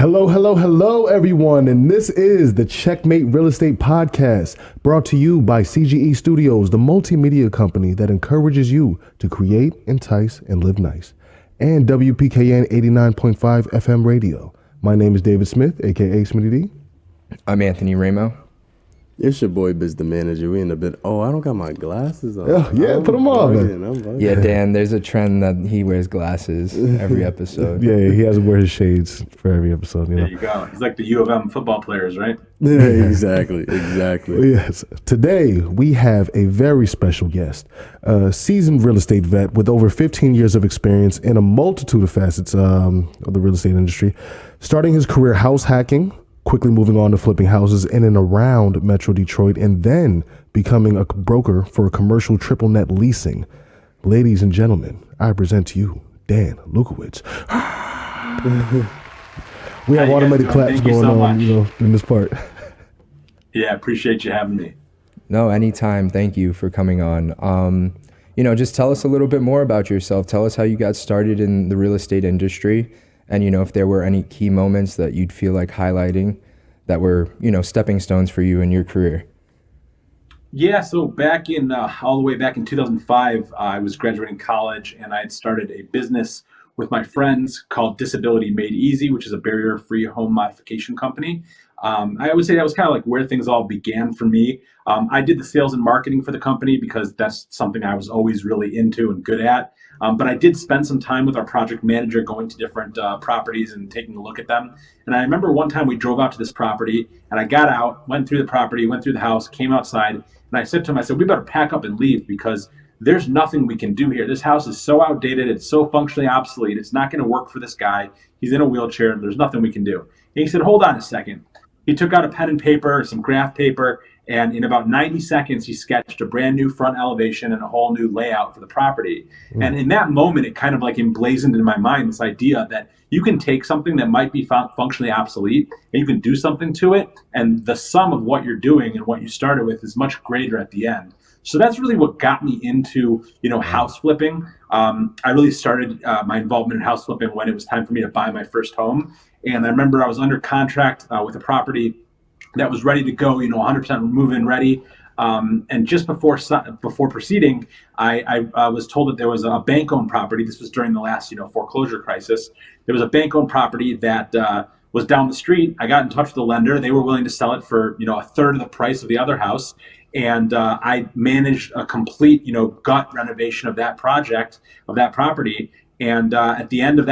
Hello, hello, hello, everyone. And this is the Checkmate Real Estate Podcast, brought to you by CGE Studios, the multimedia company that encourages you to create, entice, and live nice. And WPKN 89.5 FM radio. My name is David Smith, a.k.a. Smitty D. I'm Anthony Ramo. It's your boy, Biz the Manager. We in a bit. Oh, I don't got my glasses on. Oh, yeah, put them on, man. Yeah, Dan, there's a trend that he wears glasses every episode. Yeah, he has to wear his shades for every episode. There you go. He's like the U of M football players, right? Yeah, exactly. Yes. Today, we have a very special guest, a seasoned real estate vet with over 15 years of experience in a multitude of facets of the real estate industry, starting his career house hacking, quickly moving on to flipping houses in and around Metro Detroit, and then becoming a broker for a commercial triple net leasing. Ladies and gentlemen, I present to you Dan Lewkowicz. We have automated claps going on, in this part. Yeah, appreciate you having me. No, anytime. Thank you for coming on. Just tell us a little bit more about yourself. Tell us how you got started in the real estate industry. And, if there were any key moments that you'd feel like highlighting that were, stepping stones for you in your career. Yeah, so back in, all the way back in 2005, I was graduating college and I had started a business with my friends called Disability Made Easy, which is a barrier-free home modification company. I would say that was kind of like where things all began for me. I did the sales and marketing for the company because that's something I was always really into and good at. But I did spend some time with our project manager going to different properties and taking a look at them. And I remember one time we drove out to this property and I got out, went through the property, went through the house, came outside, and I said to him, we better pack up and leave because there's nothing we can do here. This house is so outdated. It's so functionally obsolete. It's not going to work for this guy. He's in a wheelchair. There's nothing we can do. And he said, hold on a second. He took out a pen and paper, some graph paper, and in about 90 seconds, he sketched a brand new front elevation and a whole new layout for the property. And in that moment, it kind of like emblazoned in my mind this idea that you can take something that might be functionally obsolete and you can do something to it. And the sum of what you're doing and what you started with is much greater at the end. So that's really what got me into, house flipping. I really started my involvement in house flipping when it was time for me to buy my first home. And I remember I was under contract with a property that was ready to go, 100% move-in ready. And just before proceeding, I was told that there was a bank-owned property. This was during the last, foreclosure crisis. There was a bank-owned property that was down the street. I got in touch with the lender. They were willing to sell it for, a third of the price of the other house. And I managed a complete, gut renovation of that project, of that property. And at the end of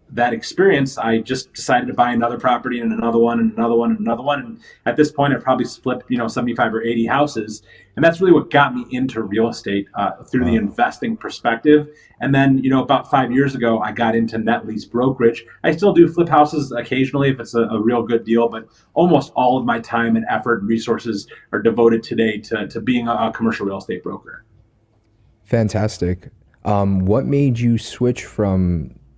that experience, I just decided to buy another property and another one and another one and another one. And at this point, I've probably flipped, 75 or 80 houses. And that's really what got me into real estate through the investing perspective. And then, about 5 years ago, I got into net lease brokerage. I still do flip houses occasionally if it's a real good deal, but almost all of my time and effort and resources are devoted today to being a commercial real estate broker. Fantastic. What made you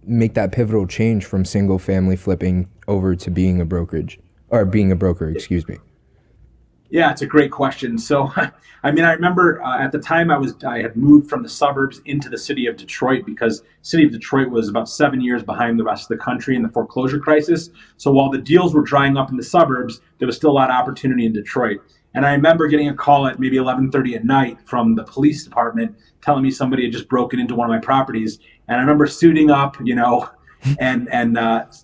make that pivotal change from single family flipping over to being a broker, excuse me? Yeah, it's a great question. So, I remember at the time I had moved from the suburbs into the city of Detroit because city of Detroit was about 7 years behind the rest of the country in the foreclosure crisis. So while the deals were drying up in the suburbs, there was still a lot of opportunity in Detroit. And I remember getting a call at maybe 11:30 at night from the police department telling me somebody had just broken into one of my properties. And I remember suiting up, and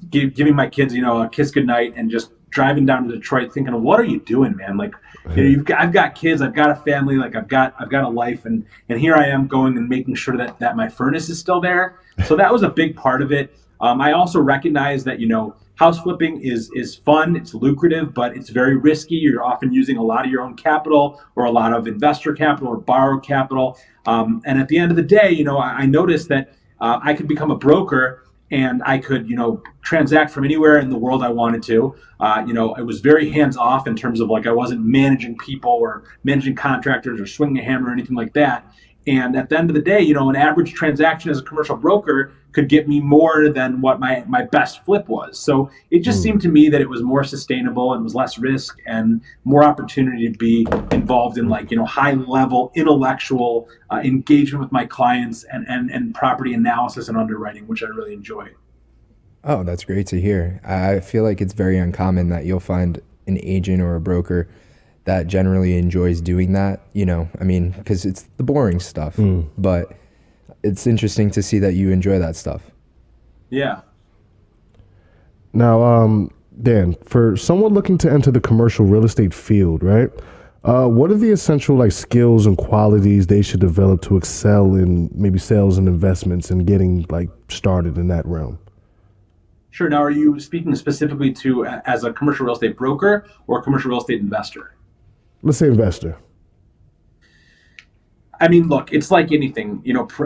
giving my kids, a kiss goodnight and just driving down to Detroit thinking, what are you doing, man? Like, I've got kids, I've got a family, like I've got a life. And here I am going and making sure that my furnace is still there. So that was a big part of it. I also recognize that, house flipping is fun, it's lucrative, but it's very risky. You're often using a lot of your own capital or a lot of investor capital or borrowed capital. And at the end of the day, I noticed that I could become a broker and I could, transact from anywhere in the world I wanted to. It was very hands off in terms of I wasn't managing people or managing contractors or swinging a hammer or anything like that. And at the end of the day, an average transaction as a commercial broker could get me more than what my best flip was. So it just seemed to me that it was more sustainable and was less risk and more opportunity to be involved in high level intellectual engagement with my clients and property analysis and underwriting, which I really enjoy. Oh, that's great to hear. I feel like it's very uncommon that you'll find an agent or a broker that generally enjoys doing that, I mean, because it's the boring stuff, but it's interesting to see that you enjoy that stuff. Yeah. Now, Dan, for someone looking to enter the commercial real estate field, right? What are the essential like skills and qualities they should develop to excel in maybe sales and investments and getting like started in that realm? Sure. Now, are you speaking specifically to as a commercial real estate broker or a commercial real estate investor? Let's say investor. I mean, look, it's like anything,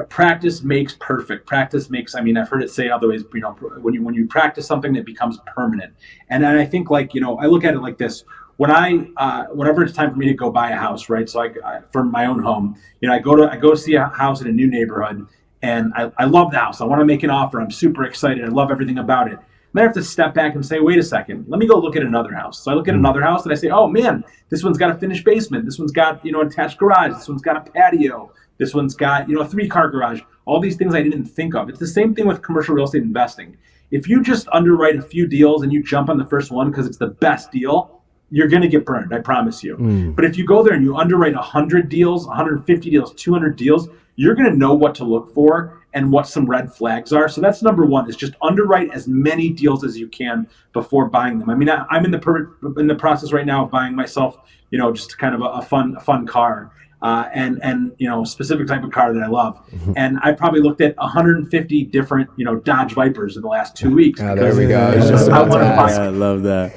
practice makes perfect. Practice makes, I mean, I've heard it say other ways, when you practice something, it becomes permanent. And I think like, I look at it like this. Whenever it's time for me to go buy a house, right? So I for my own home, I go see a house in a new neighborhood, and I love the house. I want to make an offer. I'm super excited. I love everything about it. Then I have to step back and say, wait a second, let me go look at another house. So I look at another house and I say, oh man, this one's got a finished basement. This one's got, attached garage. This one's got a patio. This one's got, a 3-car garage. All these things I didn't think of. It's the same thing with commercial real estate investing. If you just underwrite a few deals and you jump on the first one because it's the best deal, you're going to get burned, I promise you. But if you go there and you underwrite 100 deals, 150 deals, 200 deals, you're going to know what to look for and what some red flags are. So that's number one, is just underwrite as many deals as you can before buying them. I mean, I'm in the process right now of buying myself, just kind of a fun car. And specific type of car that I love. And I probably looked at 150 different, Dodge Vipers in the last 2 weeks. There we go. I love that.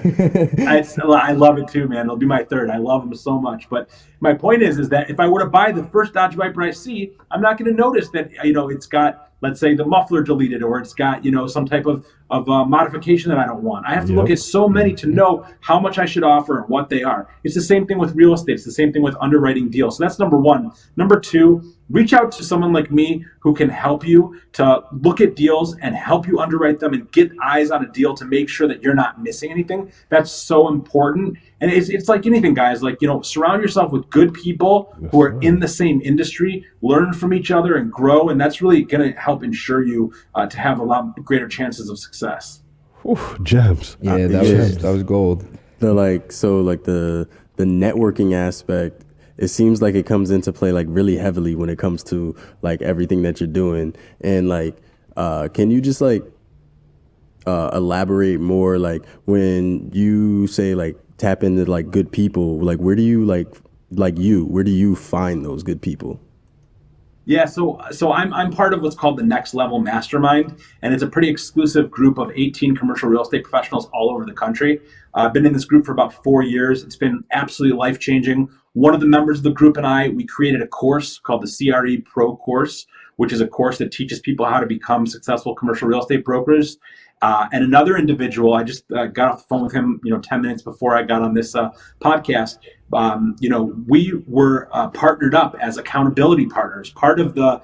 I love it too, man. It'll be my third. I love them so much. But my point is that if I were to buy the first Dodge Viper I see, I'm not going to notice that, it's got, let's say, the muffler deleted, or it's got, some type of modification that I don't want. I have to look at so many to know how much I should offer and what they are. It's the same thing with real estate. It's the same thing with underwriting deals. So that's number one. Number two, reach out to someone like me who can help you to look at deals and help you underwrite them and get eyes on a deal to make sure that you're not missing anything. That's so important. And it's like anything, guys, like, surround yourself with good people who are in the same industry, learn from each other and grow. And that's really going to help ensure you to have a lot greater chances of success. Oof, gems. Yeah, that was gold. The networking aspect, it seems like it comes into play like really heavily when it comes to like everything that you're doing. And like, can you just like elaborate more, like when you say like tap into like good people, like where do you where do you find those good people? Yeah, so I'm part of what's called the Next Level Mastermind, and it's a pretty exclusive group of 18 commercial real estate professionals all over the country. I've been in this group for about 4 years. It's been absolutely life-changing. One of the members of the group and I, we created a course called the CRE Pro course, which is a course that teaches people how to become successful commercial real estate brokers. And another individual, I just got off the phone with him, 10 minutes before I got on this podcast. We were partnered up as accountability partners. Part of the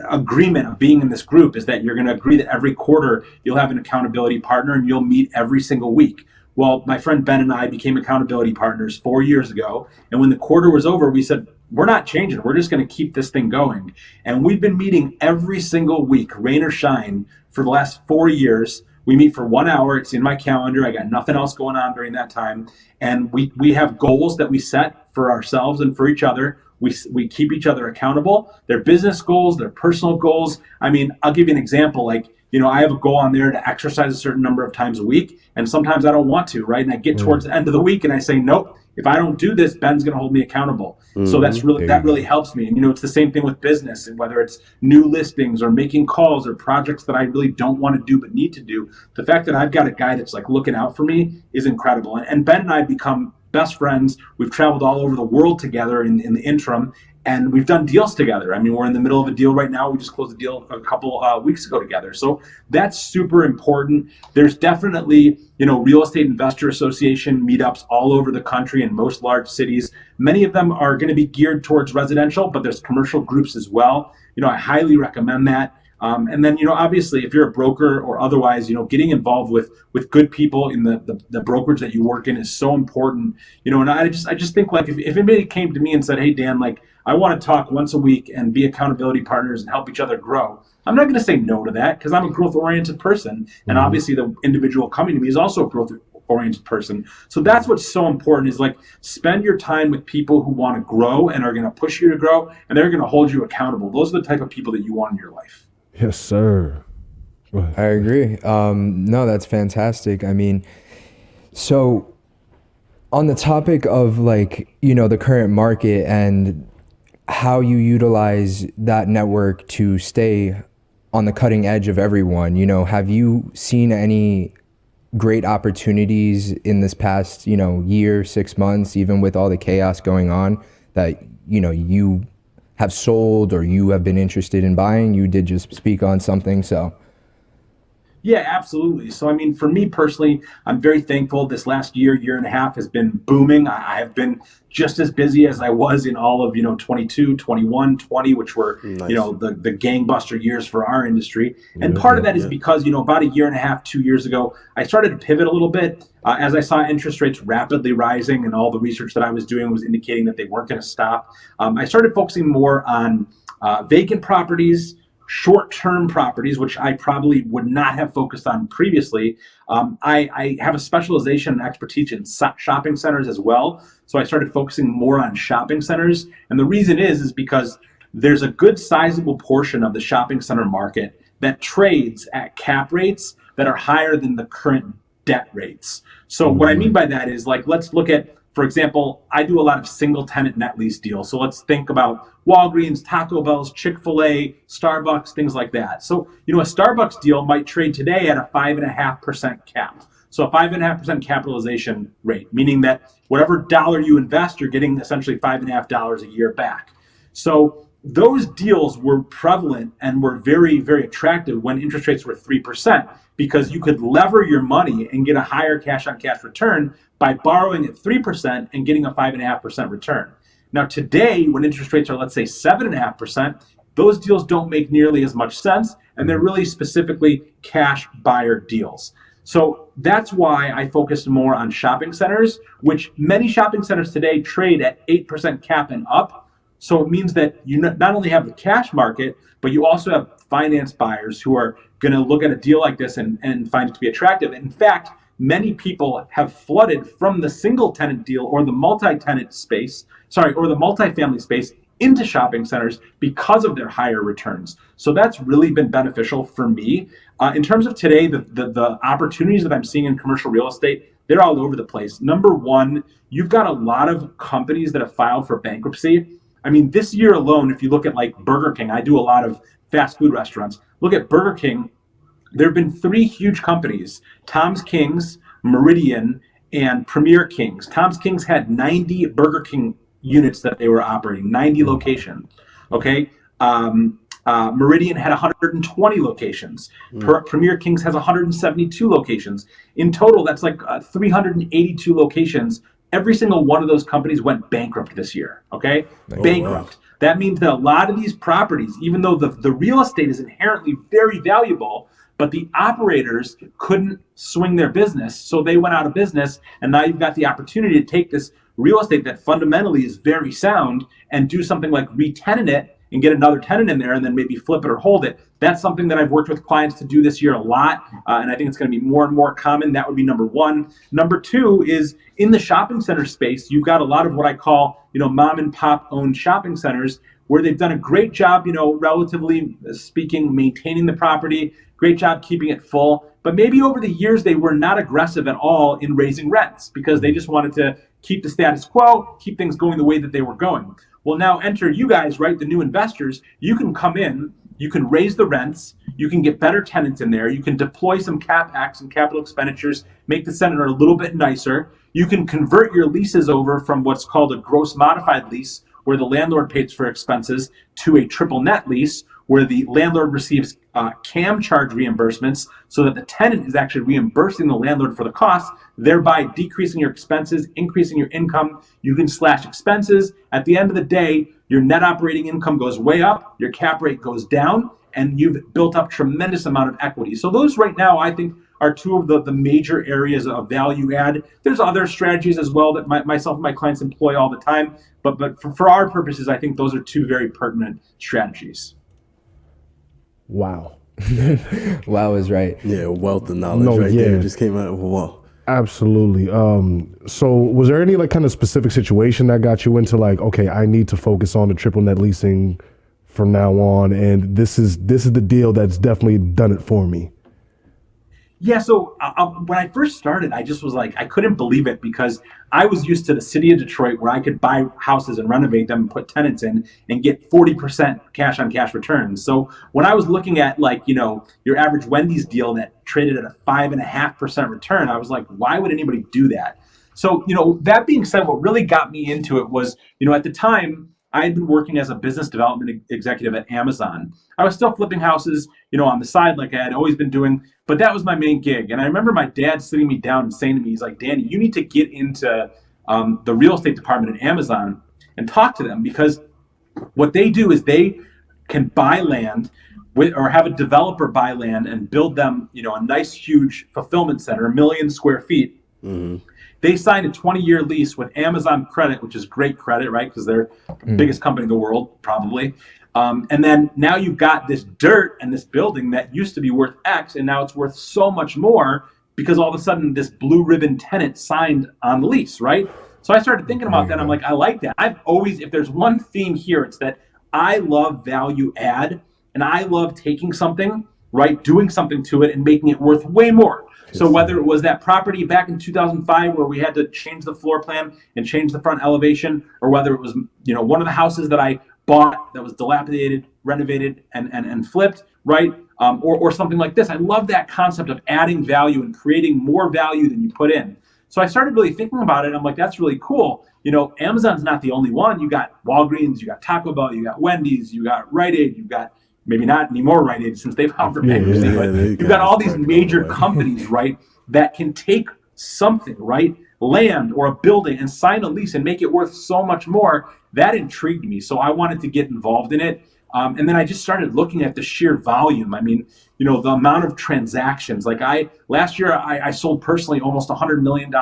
agreement of being in this group is that you're going to agree that every quarter you'll have an accountability partner and you'll meet every single week. Well, my friend Ben and I became accountability partners 4 years ago. And when the quarter was over, we said, we're not changing. We're just going to keep this thing going. And we've been meeting every single week, rain or shine, for the last 4 years. We meet for 1 hour. It's in my calendar. I got nothing else going on during that time. And we have goals that we set for ourselves and for each other. We keep each other accountable. They're business goals, they're personal goals. I mean, I'll give you an example. Like, I have a goal on there to exercise a certain number of times a week. And sometimes I don't want to, right? And I get towards the end of the week and I say, nope, if I don't do this, Ben's going to hold me accountable. So that really helps me. And, it's the same thing with business, and whether it's new listings or making calls or projects that I really don't want to do but need to do. The fact that I've got a guy that's like looking out for me is incredible. And Ben and I have become best friends. We've traveled all over the world together in the interim, and we've done deals together. I mean, we're in the middle of a deal right now. We just closed a deal a couple weeks ago together. So that's super important. There's definitely, real estate investor association meetups all over the country in most large cities. Many of them are going to be geared towards residential, but there's commercial groups as well. I highly recommend that. And then, obviously, if you're a broker or otherwise, getting involved with good people in the brokerage that you work in is so important. And I just think, like, if anybody came to me and said, "Hey, Dan, like, I want to talk once a week and be accountability partners and help each other grow," I'm not going to say no to that, because I'm a growth oriented person, and obviously the individual coming to me is also a growth oriented person. So that's what's so important, is like, spend your time with people who want to grow and are going to push you to grow, and they're going to hold you accountable. Those are the type of people that you want in your life. Yes, sir. I agree. No, that's fantastic. I mean, so on the topic of, like, the current market and how you utilize that network to stay on the cutting edge of everyone, have you seen any great opportunities in this past, year, 6 months, even with all the chaos going on, that, you have sold or you have been interested in buying? You did just speak on something, so. Yeah, absolutely. So, I mean, for me personally, I'm very thankful. This last year and a half has been booming. I have been just as busy as I was in all of, 22, 21, 20, which were, Nice. The gangbuster years for our industry. And part of that is because, about a year and a half, 2 years ago, I started to pivot a little bit as I saw interest rates rapidly rising, and all the research that I was doing was indicating that they weren't going to stop. I started focusing more on vacant properties, short-term properties, which I probably would not have focused on previously. I have a specialization and expertise in shopping centers as well. So I started focusing more on shopping centers. And the reason is because there's a good sizable portion of the shopping center market that trades at cap rates that are higher than the current debt rates. So what I mean by that is, like, let's look at, for example, I do a lot of single tenant net lease deals. So let's think about Walgreens, Taco Bell's, Chick-fil-A, Starbucks, things like that. So, a Starbucks deal might trade today at a 5.5% cap. So a 5.5% capitalization rate, meaning that whatever dollar you invest, you're getting essentially $5.5 a year back. So those deals were prevalent and were very, very attractive when interest rates were 3%, because you could lever your money and get a higher cash on cash return by borrowing at 3% and getting a 5.5% return. Now today, when interest rates are, let's say, 7.5%, those deals don't make nearly as much sense, and they're really specifically cash buyer deals. So that's why I focused more on shopping centers, which many shopping centers today trade at 8% cap and up. So it means that you not only have the cash market, but you also have finance buyers who are going to look at a deal like this and find it to be attractive. In fact, many people have flooded from the single tenant deal or the multi-tenant space, or the multifamily space, into shopping centers because of their higher returns. So that's really been beneficial for me. In terms of today, the opportunities that I'm seeing in commercial real estate, they're all over the place. Number one, you've got a lot of companies that have filed for bankruptcy. I mean, this year alone, if you look at, like, Burger King, I do a lot of fast food restaurants. Look at Burger King. There have been 3 huge companies, Tom's Kings, Meridian, and Premier Kings. Tom's Kings had 90 Burger King units that they were operating, 90 locations. Okay. Meridian had 120 locations. Premier Kings has 172 locations. In total, that's like 382 locations. Every single one of those companies went bankrupt this year. Okay. Bankrupt. Wow. That means that a lot of these properties, even though the real estate is inherently very valuable, but the operators couldn't swing their business, so they went out of business. And now you've got the opportunity to take this real estate that fundamentally is very sound and do something like re-tenant it and get another tenant in there and then maybe flip it or hold it. That's something that I've worked with clients to do this year a lot. And I think it's going to be more and more common. That would be number one. Number two is, in the shopping center space, you've got a lot of what I call, mom and pop owned shopping centers, where they've done a great job, relatively speaking, maintaining the property, great job keeping it full. But maybe over the years, they were not aggressive at all in raising rents because they just wanted to keep the status quo, keep things going the way that they were going. Well, now enter you guys, right? The new investors. You can come in, you can raise the rents, you can get better tenants in there, you can deploy some CapEx and capital expenditures, make the center a little bit nicer. You can convert your leases over from what's called a gross modified lease, where the landlord pays for expenses, to a triple net lease, where the landlord receives CAM charge reimbursements, so that the tenant is actually reimbursing the landlord for the cost, thereby decreasing your expenses, increasing your income. You can slash expenses. At the end of the day, your net operating income goes way up, your cap rate goes down, and you've built up tremendous amount of equity. So those right now, I think, are two of the major areas of value add. There's other strategies as well that myself and my clients employ all the time, but for our purposes, I think those are two very pertinent strategies. Wow. Wow is right. Yeah, wealth of knowledge there just came out. Whoa. Absolutely. So was there any like kind of specific situation that got you into like, okay, I need to focus on the triple net leasing from now on, and this is the deal that's definitely done it for me? Yeah, so when I first started, I just was like, I couldn't believe it because I was used to the city of Detroit where I could buy houses and renovate them and put tenants in and get 40% cash on cash returns. So when I was looking at like, your average Wendy's deal that traded at a 5.5% return, I was like, why would anybody do that? So, that being said, what really got me into it was, at the time, I had been working as a business development executive at Amazon. I was still flipping houses, on the side like I had always been doing, but that was my main gig. And I remember my dad sitting me down and saying to me, he's like, Danny, you need to get into the real estate department at Amazon and talk to them, because what they do is they can buy land or have a developer buy land and build them, a nice, huge fulfillment center, 1 million square feet. Mm-hmm. They signed a 20-year lease with Amazon Credit, which is great credit, right? Because they're the biggest company in the world, probably. And then now you've got this dirt and this building that used to be worth X, and now it's worth so much more because all of a sudden this blue ribbon tenant signed on the lease, right? So I started thinking about that. I'm like, I like that. I've always, if there's one theme here, it's that I love value add, and I love taking something, right, doing something to it and making it worth way more. So whether it was that property back in 2005 where we had to change the floor plan and change the front elevation, or whether it was, one of the houses that I bought that was dilapidated, renovated, and flipped, right? Or something like this. I love that concept of adding value and creating more value than you put in. So I started really thinking about it. I'm like, that's really cool. Amazon's not the only one. You got Walgreens, you got Taco Bell, you got Wendy's, you got Rite Aid, you got maybe not anymore Rite Aid since they've filed for bankruptcy, but you've got all these major companies, right, that can take something, right, land or a building and sign a lease and make it worth so much more. That intrigued me. So I wanted to get involved in it. And then I just started looking at the sheer volume. I mean, the amount of transactions. Like last year, I sold personally almost $100 million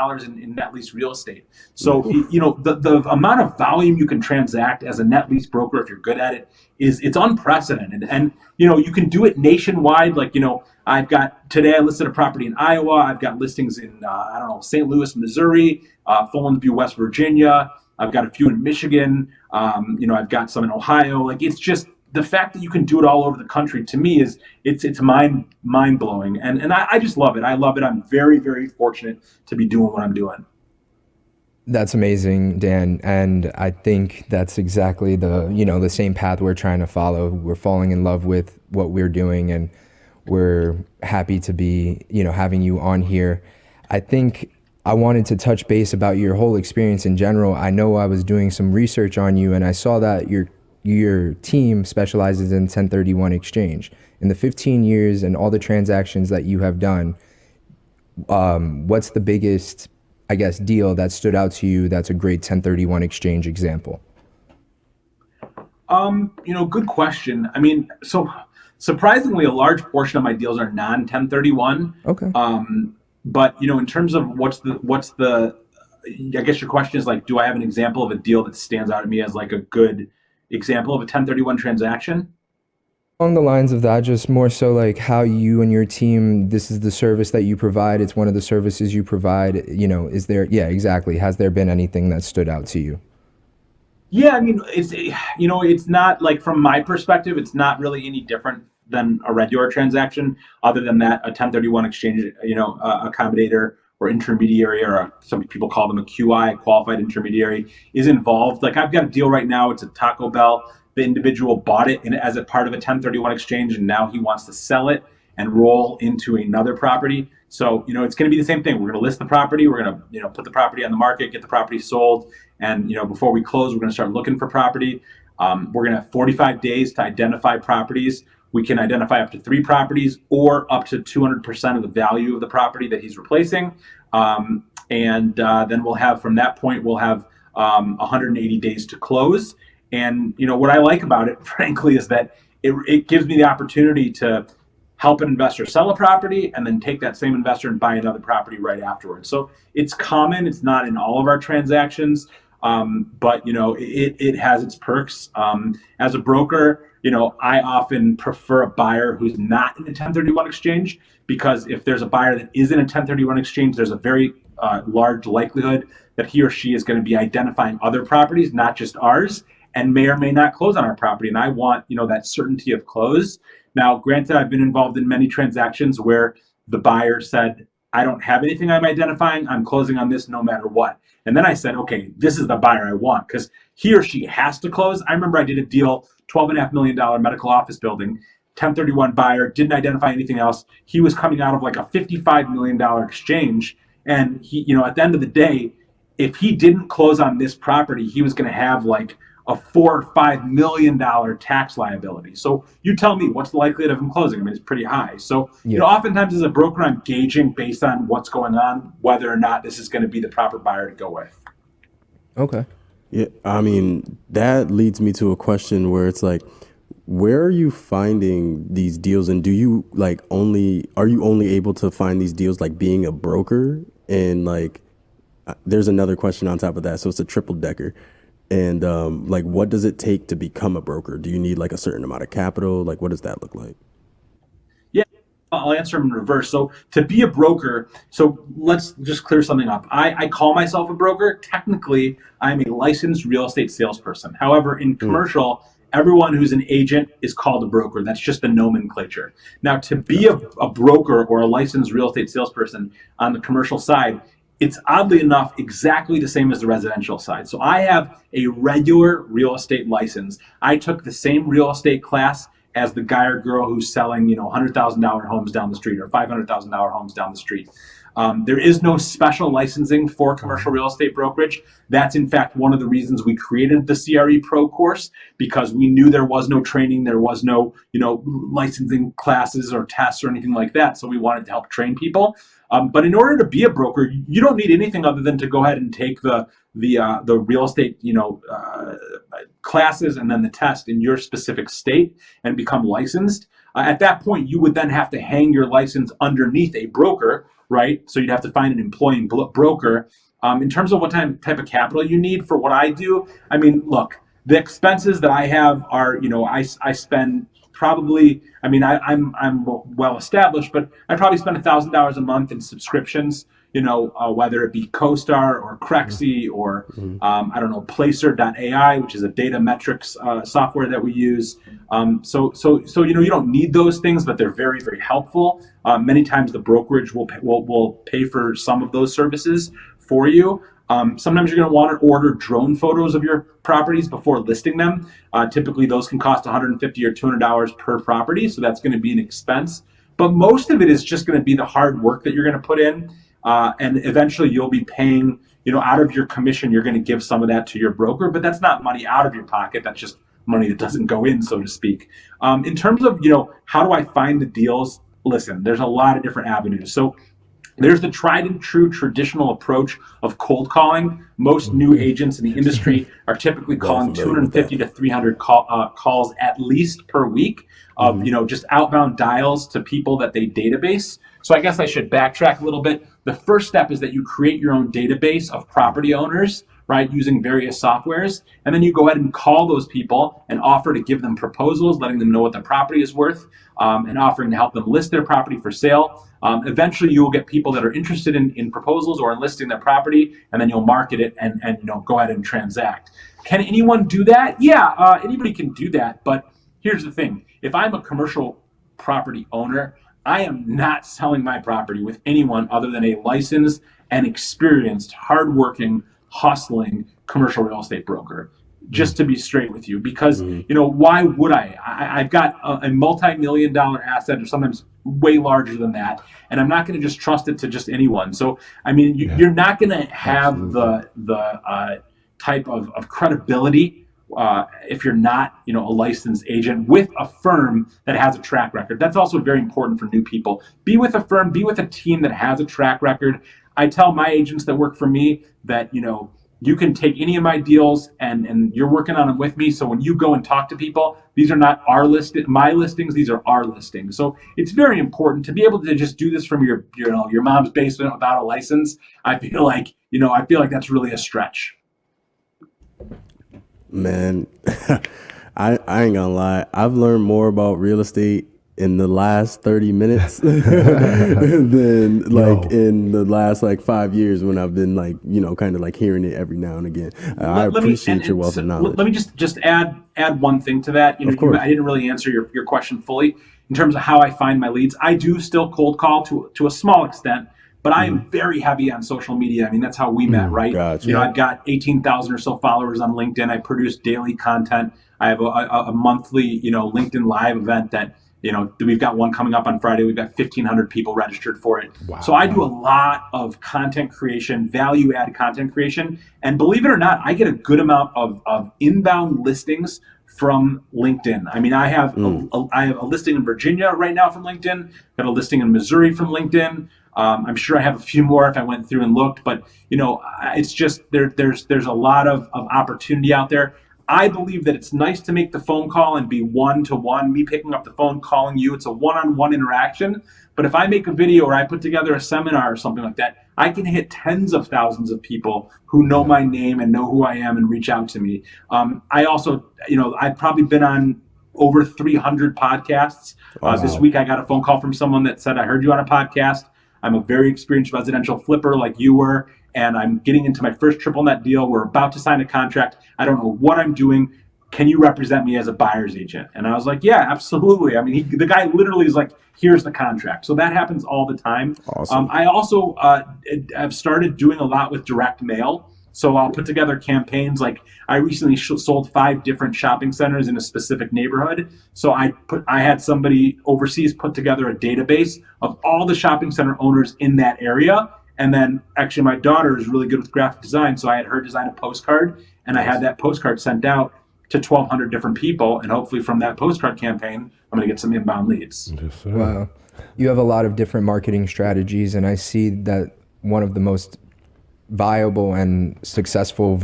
in net lease real estate. So, the amount of volume you can transact as a net lease broker, if you're good at it, it's unprecedented. And, you can do it nationwide. Like, I've got, today I listed a property in Iowa. I've got listings in, St. Louis, Missouri, Follansbee, West Virginia. I've got a few in Michigan. I've got some in Ohio. Like, it's just, the fact that you can do it all over the country, to me, it's mind blowing, and I just love it. I love it. I'm very, very fortunate to be doing what I'm doing. That's amazing, Dan, and I think that's exactly the same path we're trying to follow. We're falling in love with what we're doing, and we're happy to be having you on here. I think I wanted to touch base about your whole experience in general. I know I was doing some research on you, and I saw that your team specializes in 1031 exchange. In the 15 years and all the transactions that you have done, what's the biggest, I guess, deal that stood out to you that's a great 1031 exchange example? Good question. I mean, so surprisingly, a large portion of my deals are non-1031. Okay. But, in terms of what's the, I guess your question is like, do I have an example of a deal that stands out to me as like a good example of a 1031 transaction? Along the lines of that, just more so like how you and your team, this is the service that you provide. It's one of the services you provide, is there, yeah, exactly. Has there been anything that stood out to you? Yeah, I mean, it's not like, from my perspective, it's not really any different than a regular transaction, other than that a 1031 exchange, accommodator or intermediary, or some people call them a QI, qualified intermediary, is involved. Like, I've got a deal right now. It's a Taco Bell. The individual bought it as a part of a 1031 exchange, and now he wants to sell it and roll into another property. So, it's going to be the same thing. We're going to list the property. We're going to, put the property on the market, get the property sold. And, before we close, we're going to start looking for property. We're going to have 45 days to identify properties. We can identify up to 3 properties or up to 200% of the value of the property that he's replacing. Then we'll have, from that point, 180 days to close. And, what I like about it, frankly, is that it gives me the opportunity to help an investor sell a property and then take that same investor and buy another property right afterwards. So it's common. It's not in all of our transactions, but it has its perks. As a broker, I often prefer a buyer who's not in a 1031 exchange, because if there's a buyer that is in a 1031 exchange, there's a very large likelihood that he or she is going to be identifying other properties, not just ours, and may or may not close on our property. And I want, that certainty of close. Now, granted, I've been involved in many transactions where the buyer said, I don't have anything I'm identifying. I'm closing on this no matter what. And then I said, okay, this is the buyer I want, because he or she has to close. I remember I did a deal, $12.5 million medical office building, 1031 buyer, didn't identify anything else. He was coming out of like a $55 million exchange. And he, at the end of the day, if he didn't close on this property, he was going to have like a $4 or $5 million tax liability. So you tell me, what's the likelihood of him closing? I mean, it's pretty high. So, oftentimes as a broker, I'm gauging based on what's going on, whether or not this is going to be the proper buyer to go with. Okay. Yeah, I mean, that leads me to a question where it's like, where are you finding these deals, and are you only able to find these deals like being a broker? And like, there's another question on top of that. So it's a triple decker. And what does it take to become a broker? Do you need like a certain amount of capital? Like, what does that look like? Yeah, I'll answer them in reverse. So to be a broker, so let's just clear something up. I call myself a broker. Technically, I'm a licensed real estate salesperson. However, in commercial, everyone who's an agent is called a broker. That's just the nomenclature. Now, to be a broker or a licensed real estate salesperson on the commercial side, it's oddly enough exactly the same as the residential side. So I have a regular real estate license. I took the same real estate class as the guy or girl who's selling, $100,000 homes down the street or $500,000 homes down the street. There is no special licensing for commercial real estate brokerage. That's in fact one of the reasons we created the CRE Pro course, because we knew there was no training, there was no, licensing classes or tests or anything like that. So we wanted to help train people. But in order to be a broker, you don't need anything other than to go ahead and take the real estate, classes and then the test in your specific state and become licensed. At that point, you would then have to hang your license underneath a broker, right? So you'd have to find an employing broker. In terms of what type of capital you need for what I do, I mean, look, the expenses that I have are, I spend probably, I'm well established, but I probably spend $1,000 a month in subscriptions, whether it be CoStar or Crexy or, Placer.ai, which is a data metrics software that we use. So you don't need those things, but they're very, very helpful. Many times the brokerage will pay for some of those services for you. Sometimes you're going to want to order drone photos of your properties before listing them. Typically, those can cost $150 or $200 per property, so that's going to be an expense. But most of it is just going to be the hard work that you're going to put in, and eventually you'll be paying, out of your commission, you're going to give some of that to your broker, but that's not money out of your pocket. That's just money that doesn't go in, so to speak. In terms of, how do I find the deals? Listen, there's a lot of different avenues. So there's the tried and true traditional approach of cold calling. Most new agents in the industry are typically calling 250 to 300 calls at least per week of, just outbound dials to people that they database. So I guess I should backtrack a little bit. The first step is that you create your own database of property owners, right, using various softwares. And then you go ahead and call those people and offer to give them proposals, letting them know what their property is worth, and offering to help them list their property for sale. Eventually, you will get people that are interested in proposals or in listing their property, and then you'll market it and go ahead and transact. Can anyone do that? Yeah, anybody can do that. But here's the thing. If I'm a commercial property owner, I am not selling my property with anyone other than a licensed and experienced, hardworking, hustling commercial real estate broker. Just to be straight with you, because why would I've got a multi-million-dollar asset, or sometimes way larger than that, and I'm not going to just trust it to just anyone. So I mean, you're not going to have the type of credibility if you're not a licensed agent with a firm that has a track record. That's also very important for new people. Be with a firm, be with a team that has a track record. I tell my agents that work for me that you can take any of my deals and you're working on them with me. So when you go and talk to people, these are not my listings, these are our listings. So it's very important to be able to just do this from your mom's basement without a license. I feel like that's really a stretch. Man, I ain't gonna lie. I've learned more about real estate in the last 30 minutes than in the last 5 years when I've been kind of hearing it every now and again. I appreciate your wealth of knowledge. Let me just add one thing to that. I didn't really answer your question fully in terms of how I find my leads. I do still cold call to a small extent, but I am very heavy on social media. I mean, that's how we met, right? Gotcha. I've got 18,000 or so followers on LinkedIn. I produce daily content. I have a monthly, LinkedIn Live event that, we've got one coming up on Friday. We've got 1,500 people registered for it. Wow. So I do a lot of content creation, value add content creation. And believe it or not, I get a good amount of inbound listings from LinkedIn. I mean, I have a listing in Virginia right now from LinkedIn, got a listing in Missouri from LinkedIn. I'm sure I have a few more if I went through and looked, but it's just there's a lot of opportunity out there. I believe that it's nice to make the phone call and be one-to-one, me picking up the phone, calling you. It's a one-on-one interaction. But if I make a video or I put together a seminar or something like that, I can hit tens of thousands of people who know my name and know who I am and reach out to me. I also, I've probably been on over 300 podcasts. This week I got a phone call from someone that said, I heard you on a podcast. I'm a very experienced residential flipper like you were, and I'm getting into my first triple net deal. We're about to sign a contract. I don't know what I'm doing. Can you represent me as a buyer's agent? And I was like, yeah, absolutely. I mean, the guy literally is like, here's the contract. So that happens all the time. Awesome. I also have started doing a lot with direct mail. So I'll put together campaigns. Like I recently sold 5 different shopping centers in a specific neighborhood. So I had somebody overseas put together a database of all the shopping center owners in that area. And then actually my daughter is really good with graphic design. So I had her design a postcard and I had that postcard sent out to 1,200 different people. And hopefully from that postcard campaign, I'm going to get some inbound leads. Yes, sir. Wow. You have a lot of different marketing strategies. And I see that one of the most viable and successful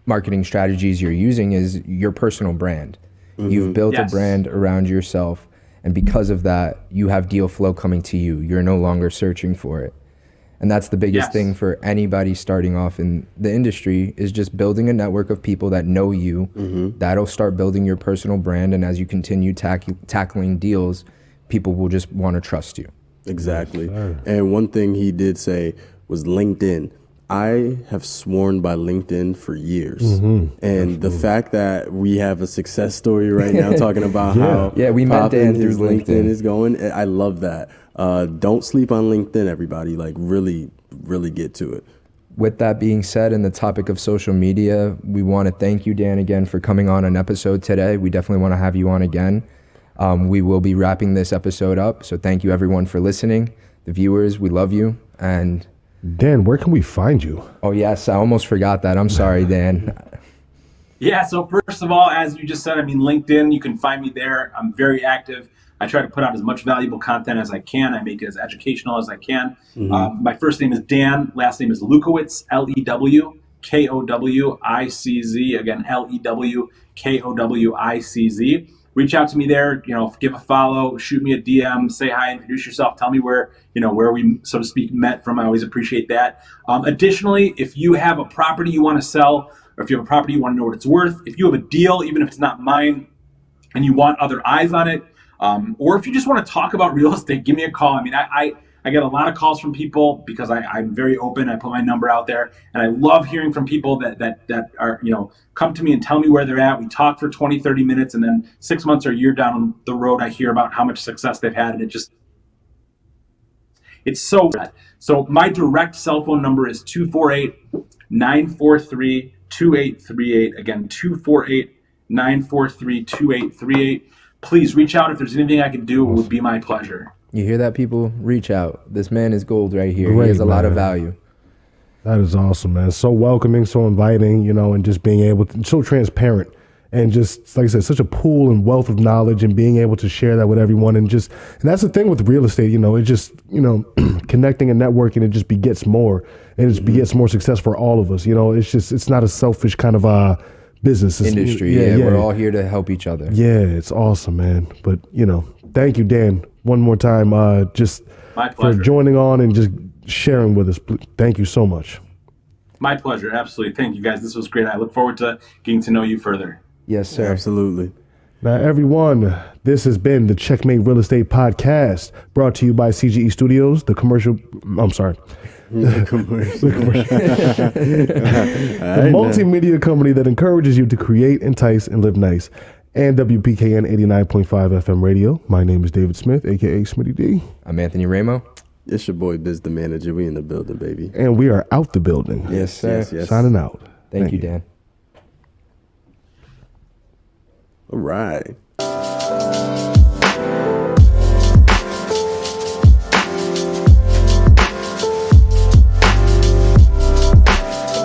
marketing strategies you're using is your personal brand. Mm-hmm. You've built a brand around yourself. And because of that, you have deal flow coming to you. You're no longer searching for it. And that's the biggest thing for anybody starting off in the industry is just building a network of people that know you. Mm-hmm. That'll start building your personal brand. And as you continue tackling deals, people will just want to trust you. Exactly. Yes, and one thing he did say was LinkedIn. I have sworn by LinkedIn for years. Mm-hmm. And the fact that we have a success story right now talking about how we met Dan through LinkedIn is going, I love that. Don't sleep on LinkedIn, everybody. Really, really get to it. With that being said, and the topic of social media, we want to thank you, Dan, again for coming on an episode today. We definitely want to have you on again. We will be wrapping this episode up. So thank you, everyone, for listening. The viewers, we love you. And Dan, where can we find you? Oh, yes. I almost forgot that. I'm sorry, Dan. Yeah. So first of all, as you just said, LinkedIn, you can find me there. I'm very active. I try to put out as much valuable content as I can. I make it as educational as I can. Mm-hmm. My first name is Dan. Last name is Lewkowicz, Lewkowicz. Again, Lewkowicz. Reach out to me there, give a follow, shoot me a DM, say hi, introduce yourself, tell me where we, so to speak, met from. I always appreciate that. Additionally, if you have a property you want to sell, or if you have a property you want to know what it's worth, if you have a deal, even if it's not mine, and you want other eyes on it, or if you just want to talk about real estate, give me a call. I get a lot of calls from people because I'm very open. I put my number out there, and I love hearing from people that are, come to me and tell me where they're at. We talk for 20, 30 minutes, and then 6 months or a year down the road, I hear about how much success they've had, and it's so rad. So my direct cell phone number is 248-943-2838. Again, 248-943-2838. Please reach out if there's anything I can do. It would be my pleasure. You hear that, people? Reach out. This man is gold right here. Great, he has a lot of value. That is awesome, man. So welcoming, so inviting, and just being able to, so transparent and just, like I said, such a pool and wealth of knowledge, and being able to share that with everyone. And that's the thing with real estate, it just, connecting and networking, it just begets more, and it begets more success for all of us. It's not a selfish kind of business. Industry. Yeah, we're all here to help each other. Yeah, it's awesome, man. But, thank you, Dan, one more time, just for joining on and just sharing with us. Thank you so much. My pleasure. Absolutely. Thank you, guys. This was great. I look forward to getting to know you further. Yes, sir. Absolutely. Now, everyone, this has been the Checkmate Real Estate Podcast, brought to you by CGE Studios, the multimedia company that encourages you to create, entice, and live nice. And WPKN 89.5 FM radio. My name is David Smith, a.k.a. Smitty D. I'm Anthony Ramo. It's your boy, Biz the Manager. We in the building, baby. And we are out the building. Yes, sir. Yes. Signing out. Thank you, Dan. All right.